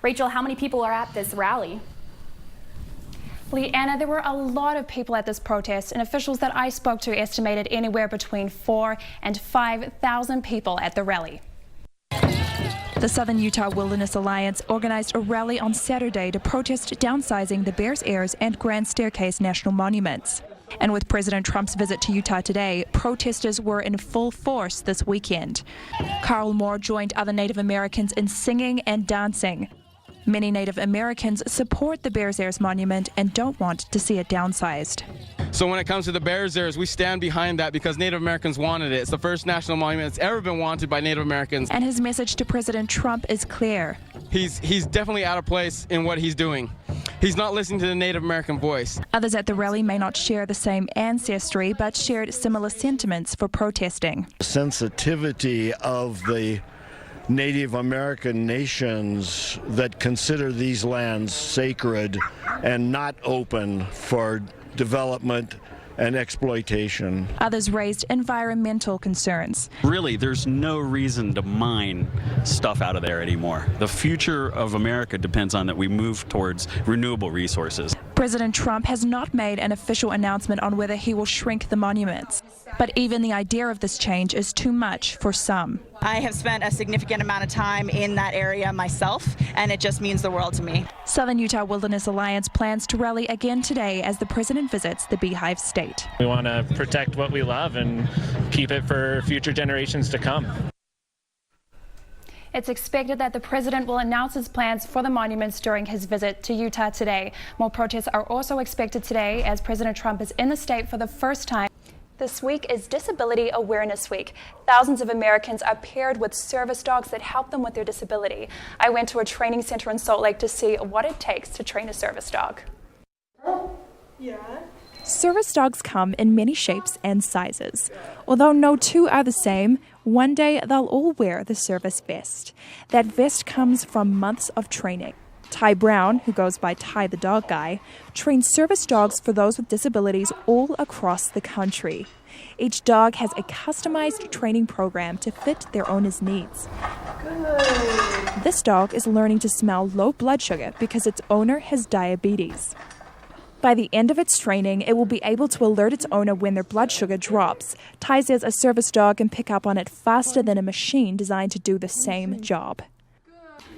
Rachel, how many people are at this rally? Leanna, there were a lot of people at this protest, and officials that I spoke to estimated anywhere between 4,000 and 5,000 people at the rally. The Southern Utah Wilderness Alliance organized a rally on Saturday to protest downsizing the Bears Ears and Grand Staircase national monuments. And with President Trump's visit to Utah today, protesters were in full force this weekend. Carl Moore joined other Native Americans in singing and dancing. Many Native Americans support the Bears Ears monument and don't want to see it downsized. So when it comes to the Bears Ears, we stand behind that because Native Americans wanted it. It's the first national monument that's ever been wanted by Native Americans. And his message to President Trump is clear. He's definitely out of place in what he's doing. He's not listening to the Native American voice. Others at the rally may not share the same ancestry, but shared similar sentiments for protesting. Sensitivity of the Native American nations that consider these lands sacred and not open for development and exploitation. Others raised environmental concerns. Really, there's no reason to mine stuff out of there anymore. The future of America depends on that we move towards renewable resources. President Trump has not made an official announcement on whether he will shrink the monuments. But even the idea of this change is too much for some. I have spent a significant amount of time in that area myself, and it just means the world to me. Southern Utah Wilderness Alliance plans to rally again today as the president visits the Beehive State. We want to protect what we love and keep it for future generations to come. It's expected that the president will announce his plans for the monuments during his visit to Utah today. More protests are also expected today as President Trump is in the state for the first time. This week is Disability Awareness Week. Thousands of Americans are paired with service dogs that help them with their disability. I went to a training center in Salt Lake to see what it takes to train a service dog. Yeah. Service dogs come in many shapes and sizes. Although no two are the same, one day they'll all wear the service vest. That vest comes from months of training. Ty Brown, who goes by Ty the Dog Guy, trains service dogs for those with disabilities all across the country. Each dog has a customized training program to fit their owner's needs. Good. This dog is learning to smell low blood sugar because its owner has diabetes. By the end of its training, it will be able to alert its owner when their blood sugar drops. Ty says a service dog can pick up on it faster than a machine designed to do the same job.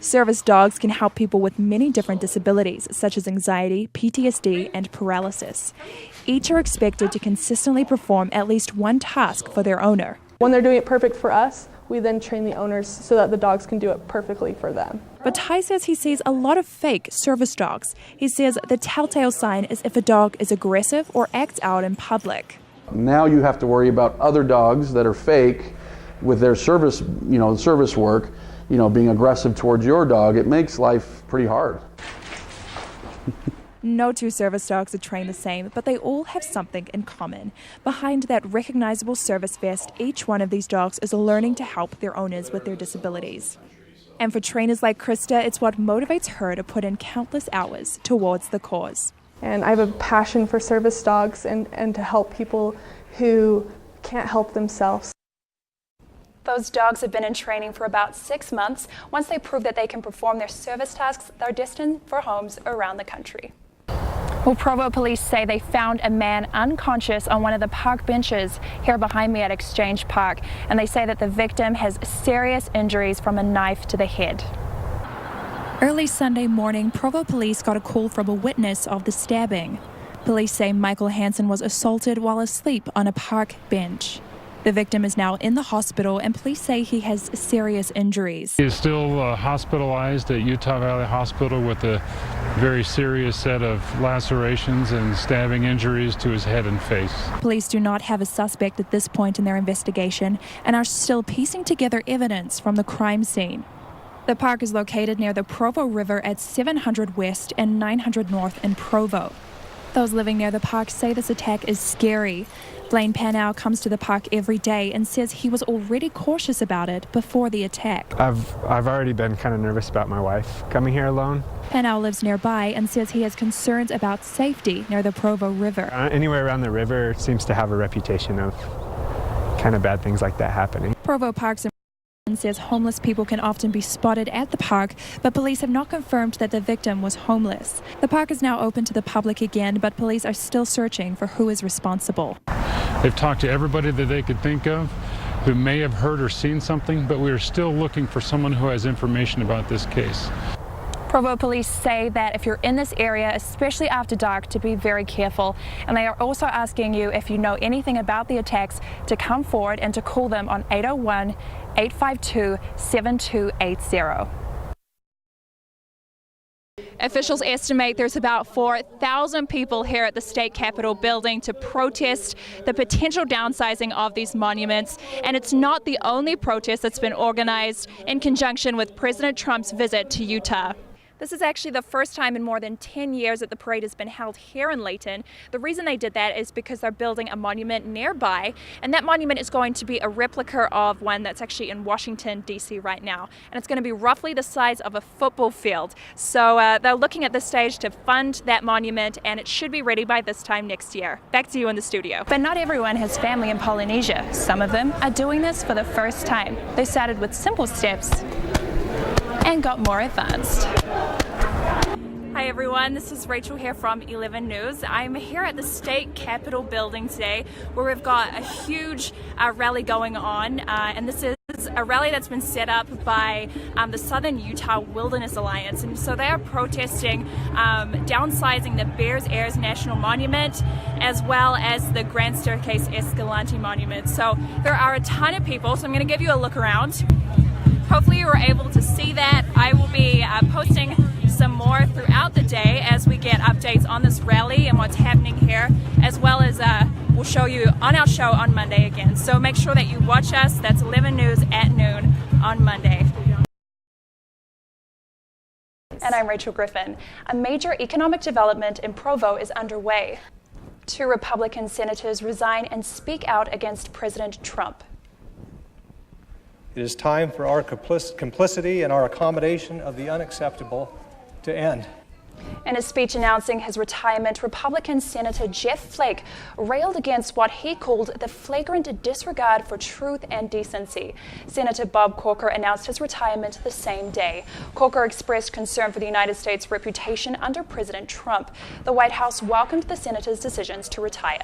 Service dogs can help people with many different disabilities, such as anxiety, PTSD, and paralysis. Each are expected to consistently perform at least one task for their owner. When they're doing it perfect for us, we then train the owners so that the dogs can do it perfectly for them. But Ty says he sees a lot of fake service dogs. He says the telltale sign is if a dog is aggressive or acts out in public. Now you have to worry about other dogs that are fake with their service, service work, being aggressive towards your dog. It makes life pretty hard. No two service dogs are trained the same, but they all have something in common. Behind that recognizable service vest, each one of these dogs is learning to help their owners with their disabilities. And for trainers like Krista, it's what motivates her to put in countless hours towards the cause. And I have a passion for service dogs and to help people who can't help themselves. Those dogs have been in training for about 6 months. Once they prove that they can perform their service tasks, they're destined for homes around the country. Well, Provo police say they found a man unconscious on one of the park benches here behind me at Exchange Park, and they say that the victim has serious injuries from a knife to the head. Early Sunday morning, Provo police got a call from a witness of the stabbing. Police say Michael Hansen was assaulted while asleep on a park bench. The victim is now in the hospital, and police say he has serious injuries. He is still hospitalized at Utah Valley Hospital with a very serious set of lacerations and stabbing injuries to his head and face. Police do not have a suspect at this point in their investigation and are still piecing together evidence from the crime scene. The park is located near the Provo River at 700 West and 900 North in Provo. Those living near the park say this attack is scary. Blaine Panow comes to the park every day and says he was already cautious about it before the attack. I've already been kind of nervous about my wife coming here alone. Panow lives nearby and says he has concerns about safety near the Provo River. Anywhere around the river seems to have a reputation of kind of bad things like that happening. Provo Parks and Griffen says homeless people can often be spotted at the park, but police have not confirmed that the victim was homeless. The park is now open to the public again, but police are still searching for who is responsible. They've talked to everybody that they could think of who may have heard or seen something, but we are still looking for someone who has information about this case. Provo police say that if you're in this area, especially after dark, to be very careful. And they are also asking you, if you know anything about the attacks, to come forward and to call them on 801-852-7280. Officials estimate there's about 4,000 people here at the state capitol building to protest the potential downsizing of these monuments. And it's not the only protest that's been organized in conjunction with President Trump's visit to Utah. This is actually the first time in more than 10 years that the parade has been held here in Layton. The reason they did that is because they're building a monument nearby, and that monument is going to be a replica of one that's actually in Washington, D.C. right now. And it's going to be roughly the size of a football field. So they're looking at this stage to fund that monument, and it should be ready by this time next year. Back to you in the studio. But not everyone has family in Polynesia. Some of them are doing this for the first time. They started with simple steps and got more advanced. Hi everyone, this is Rachel here from 11 News. I'm here at the state capitol building today where we've got a huge rally going on, and this is a rally that's been set up by the Southern Utah Wilderness Alliance, and so they are protesting downsizing the Bears Ears National Monument as well as the Grand Staircase Escalante Monument. So there are a ton of people, so I'm going to give you a look around. Hopefully you were able to see that. I will be posting some more throughout the day as we get updates on this rally and what's happening here, as well as we'll show you on our show on Monday again. So make sure that you watch us. That's 11 News at noon on Monday. And I'm Rachael Griffen. A major economic development in Provo is underway. 2 Republican senators resign and speak out against President Trump. It is time for our complicity and our accommodation of the unacceptable to end. In a speech announcing his retirement, Republican Senator Jeff Flake railed against what he called the flagrant disregard for truth and decency. Senator Bob Corker announced his retirement the same day. Corker expressed concern for the United States' reputation under President Trump. The White House welcomed the senator's decisions to retire.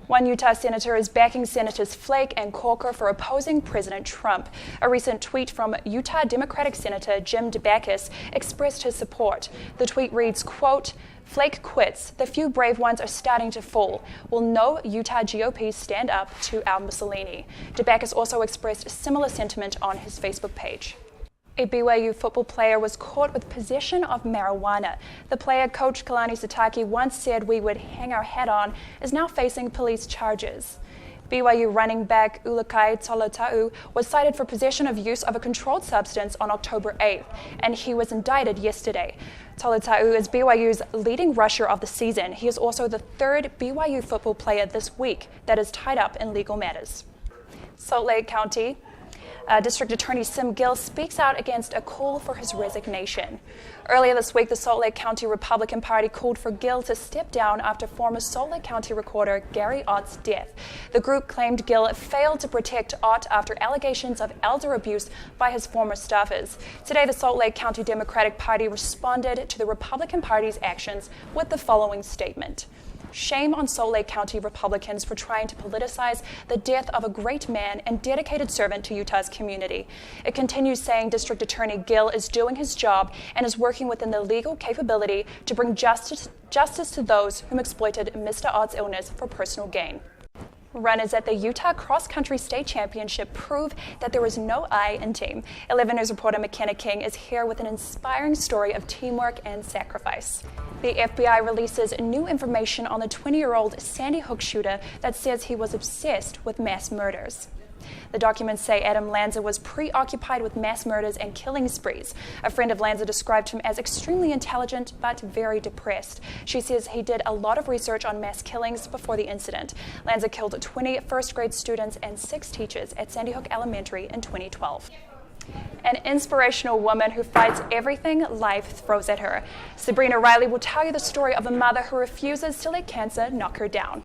One Utah senator is backing Senators Flake and Corker for opposing President Trump. A recent tweet from Utah Democratic Senator Jim DeBacchus expressed his support. The tweet reads, quote, "Flake quits. The few brave ones are starting to fall. Will no Utah GOP stand up to Al Mussolini?" DeBacchus also expressed similar sentiment on his Facebook page. A BYU football player was caught with possession of marijuana. The player, Coach Kalani Sataki, once said we would hang our hat on, is now facing police charges. BYU running back Ulukai Tolotau was cited for possession of use of a controlled substance on October 8th, and he was indicted yesterday. Tolotau is BYU's leading rusher of the season. He is also the 3rd BYU football player this week that is tied up in legal matters. Salt Lake County District Attorney Sim Gill speaks out against a call for his resignation. Earlier this week, the Salt Lake County Republican Party called for Gill to step down after former Salt Lake County Recorder Gary Ott's death. The group claimed Gill failed to protect Ott after allegations of elder abuse by his former staffers. Today, the Salt Lake County Democratic Party responded to the Republican Party's actions with the following statement. Shame on Salt Lake County Republicans for trying to politicize the death of a great man and dedicated servant to Utah's community. It continues saying District Attorney Gill is doing his job and is working within the legal capability to bring justice to those whom exploited Mr. Ott's illness for personal gain. Runners at the Utah Cross Country State Championship prove that there is no I in team. 11 News reporter McKenna King is here with an inspiring story of teamwork and sacrifice. The FBI releases new information on the 20-year-old Sandy Hook shooter that says he was obsessed with mass murders. The documents say Adam Lanza was preoccupied with mass murders and killing sprees. A friend of Lanza described him as extremely intelligent but very depressed. She says he did a lot of research on mass killings before the incident. Lanza killed 20 first-grade students and 6 teachers at Sandy Hook Elementary in 2012. An inspirational woman who fights everything life throws at her. Sabrina Riley will tell you the story of a mother who refuses to let cancer knock her down.